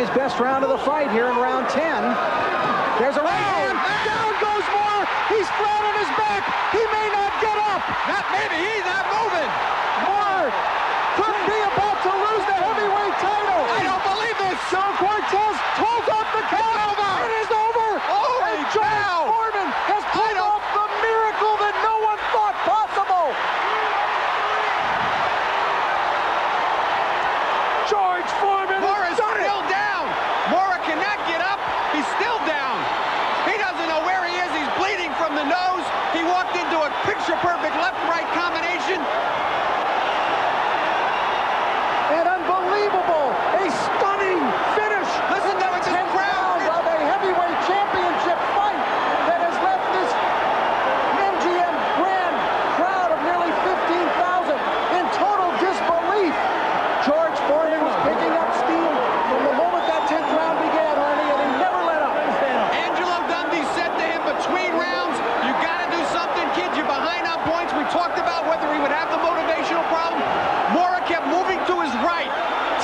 His best round of the fight here in round 10. There's a right hand. Down goes Moore. He's flat on his back. He may not get up. Not maybe. He's not moving. Moore could be about to lose the heavyweight title. I don't believe this. Joe Cortez pulls up the count. It is over. Holy and George cow. Foreman has pulled off the miracle that no one thought possible. George Foreman Moore is done it. still down. Moore cannot get up. He's still down. He doesn't know where he is. He's bleeding from the nose. He walked into a picture-perfect left-right combination. An unbelievable, a stunning finish. Listen to it, this 10th crowd. round of a heavyweight championship fight that has left this MGM Grand crowd of nearly 15,000 in total disbelief. George Foreman was picking up steam from the moment that 10th round began, Arnie, and he never let up. Angelo Dundee said to him between rounds, you got to do something, kid. You're behind on points. We talked about whether he would have the motivational problem. Mora kept moving to his right.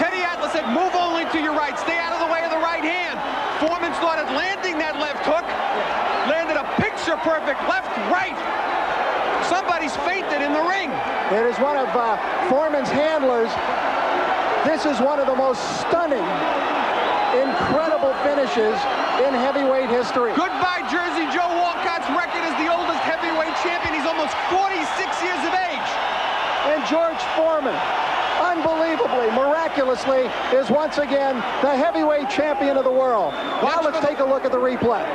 Teddy Atlas said, move only to your right. Stay out of the way of the right hand. Foreman started landing that left hook. Landed a picture-perfect left-right. Somebody's fainted in the ring. It is one of Foreman's handlers. This is one of the most stunning, incredible finishes in heavyweight history. Goodbye, Jersey Joe. Walcott's record as the oldest heavyweight champion. He's almost 46 years of age. And George Foreman, unbelievably, miraculously, is once again the heavyweight champion of the world. Now let's take a look at the replay.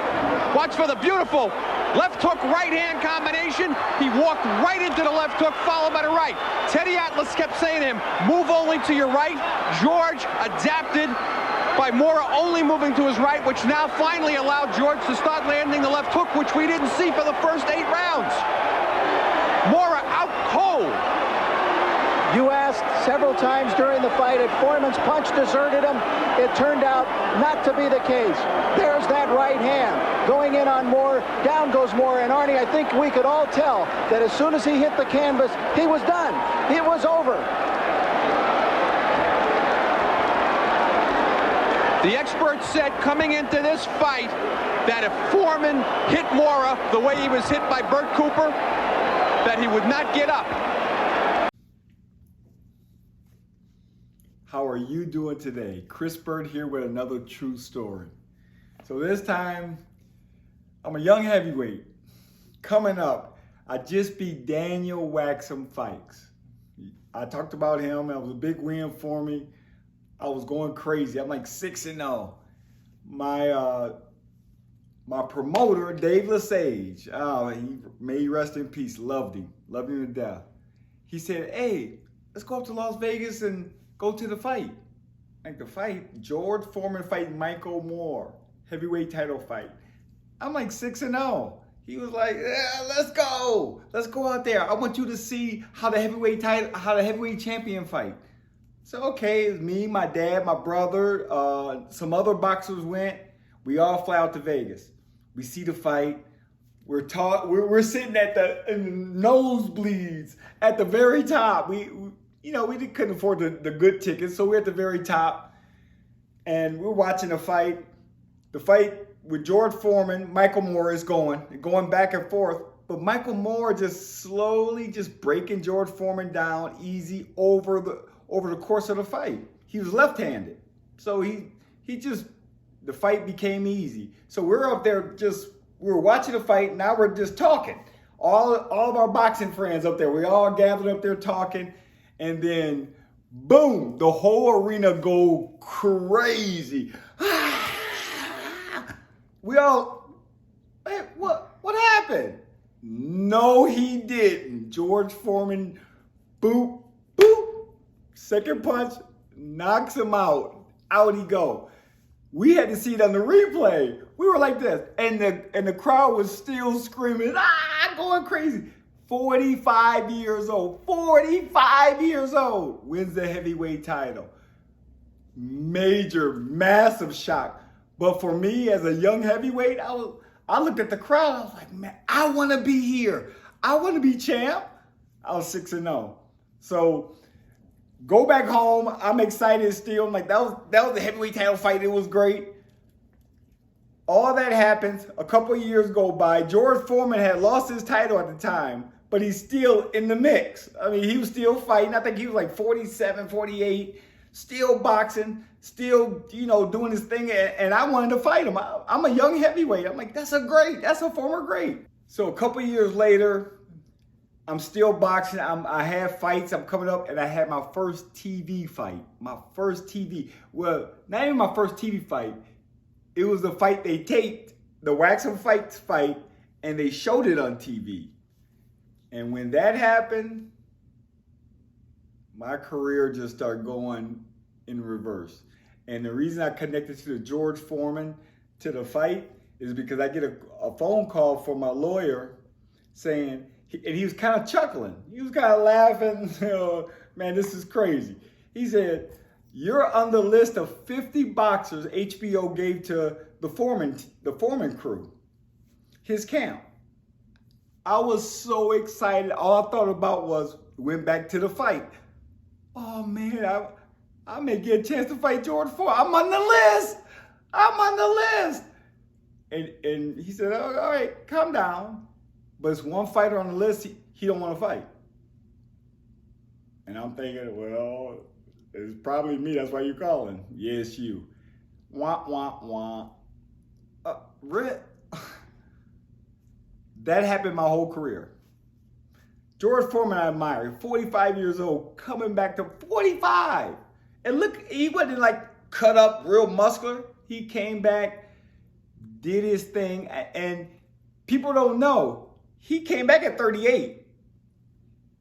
Watch for the beautiful left hook, right hand combination. He walked right into the left hook, followed by the right. Teddy Atlas kept saying to him, move only to your right. George adapted by Mora only moving to his right, which now finally allowed George to start landing the left hook, which we didn't see for the first 8 rounds. Mora out cold. You asked several times during the fight if Foreman's punch deserted him. It turned out not to be the case. There's that right hand going in on Moore. Down goes Moore. And Arnie, I think we could all tell that as soon as he hit the canvas, he was done. It was over. The experts said coming into this fight that if Foreman hit Mora the way he was hit by Burt Cooper, that he would not get up. How are you doing today? Chris Byrd here with another true story. So this time, I'm a young heavyweight. Coming up, I just beat Daniel Waxham Fikes. I talked about him. That was a big win for me. I was going crazy. I'm like 6-0. My promoter, Dave Lesage, may he rest in peace, loved him to death. He said, hey, let's go up to Las Vegas and go to the fight. Like the fight, George Foreman fighting Michael Moore, heavyweight title fight. I'm like 6-0. He was like, yeah, let's go out there. I want you to see how the heavyweight champion fight. So okay, it's me, my dad, my brother, some other boxers went. We all fly out to Vegas. We see the fight. We're sitting in the nosebleeds at the very top. We couldn't afford the good tickets, so we're at the very top, and we're watching the fight. The fight with George Foreman, Michael Moore is going back and forth, but Michael Moore just slowly breaking George Foreman down easy over the course of the fight. He was left-handed, so the fight became easy. So we're up there we were watching the fight. Now we're just talking. All of our boxing friends up there, we all gathered up there talking. And then, boom, the whole arena go crazy. We all, hey, what happened? No, he didn't. George Foreman, boop, boop, second punch, knocks him out. Out he go. We had to see it on the replay. We were like this, and the crowd was still screaming, going crazy. 45 years old, wins the heavyweight title. Major, massive shock. But for me, as a young heavyweight, I looked at the crowd, I was like, man, I want to be here. I want to be champ. I was 6-0. So Go back home. I'm excited still. I'm like, that was the heavyweight title fight. It was great. All that happens. A couple of years go by. George Foreman had lost his title at the time, but he's still in the mix. I mean, he was still fighting. I think he was like 47, 48, still boxing, still, doing his thing. And I wanted to fight him. I'm a young heavyweight. I'm like, that's a former great. So a couple of years later, I'm still boxing. I have fights. I'm coming up, and I had my first TV fight. My first TV. Well, not even my first TV fight. It was the fight they taped, the Wax and Fights fight, and they showed it on TV. And when that happened, my career just started going in reverse. And the reason I connected to the George Foreman to the fight is because I get a phone call from my lawyer saying, and he was kind of chuckling. He was kind of laughing, man, this is crazy. He said, you're on the list of 50 boxers HBO gave to the Foreman crew, his camp. I was so excited. All I thought about was, went back to the fight. Oh man, I may get a chance to fight George Foreman. I'm on the list. I'm on the list. And he said, all right, calm down. But it's one fighter on the list he don't want to fight. And I'm thinking, well, it's probably me. That's why you're calling. Yes, you. Wah, wah, wah. That happened my whole career. George Foreman I admire. 45 years old, coming back to 45. And look, he wasn't like cut up, real muscular. He came back, did his thing, and people don't know. He came back at 38.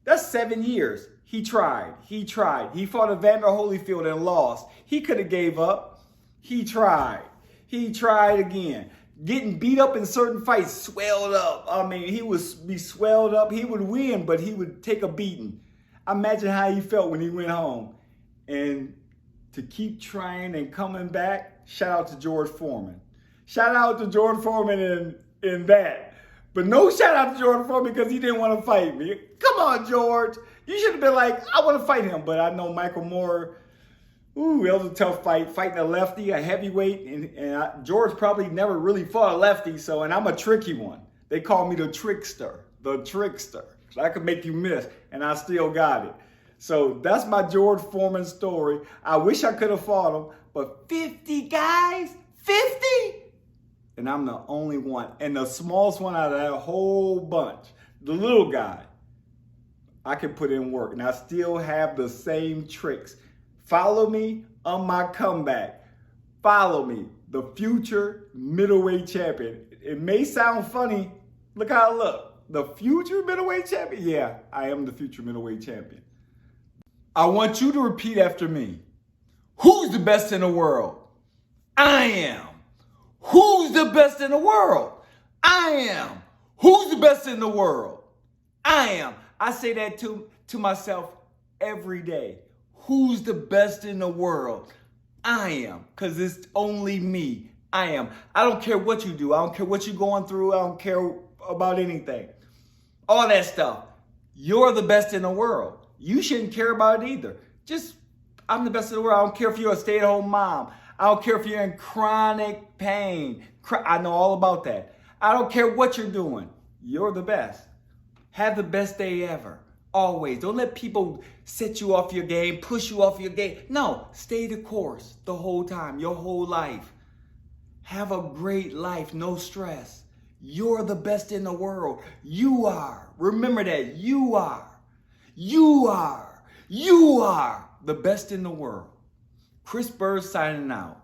That's 7 years. He tried. He fought Evander Holyfield and lost. He could have gave up. He tried. He tried again. Getting beat up in certain fights, swelled up. I mean, he would be swelled up. He would win, but he would take a beating. Imagine how he felt when he went home. And to keep trying and coming back, shout out to George Foreman. Shout out to George Foreman in that. But no shout out to George Foreman because he didn't want to fight me. Come on, George. You should have been like, I want to fight him. But I know Michael Moore, it was a tough fight. Fighting a lefty, a heavyweight. And George probably never really fought a lefty. And I'm a tricky one. They call me the trickster. The trickster. So I could make you miss. And I still got it. So that's my George Foreman story. I wish I could have fought him. But 50 guys? 50? And I'm the only one. And the smallest one out of that whole bunch, the little guy, I can put in work. And I still have the same tricks. Follow me on my comeback. Follow me, the future middleweight champion. It may sound funny. Look how I look. The future middleweight champion? Yeah, I am the future middleweight champion. I want you to repeat after me. Who's the best in the world? I am. Who's the best in the world? I am. Who's the best in the world? I am. I say that to myself every day. Who's the best in the world? I am. Because it's only me. I am. I don't care what you do. I don't care what you're going through. I don't care about anything. All that stuff. You're the best in the world. You shouldn't care about it either. Just, I'm the best in the world. I don't care if you're a stay-at-home mom. I don't care if you're in chronic pain. I know all about that. I don't care what you're doing. You're the best. Have the best day ever. Always. Don't let people set you off your game, push you off your game. No, stay the course the whole time, your whole life. Have a great life, no stress. You're the best in the world. You are. Remember that. You are. You are. You are the best in the world. Byrd'S signing out.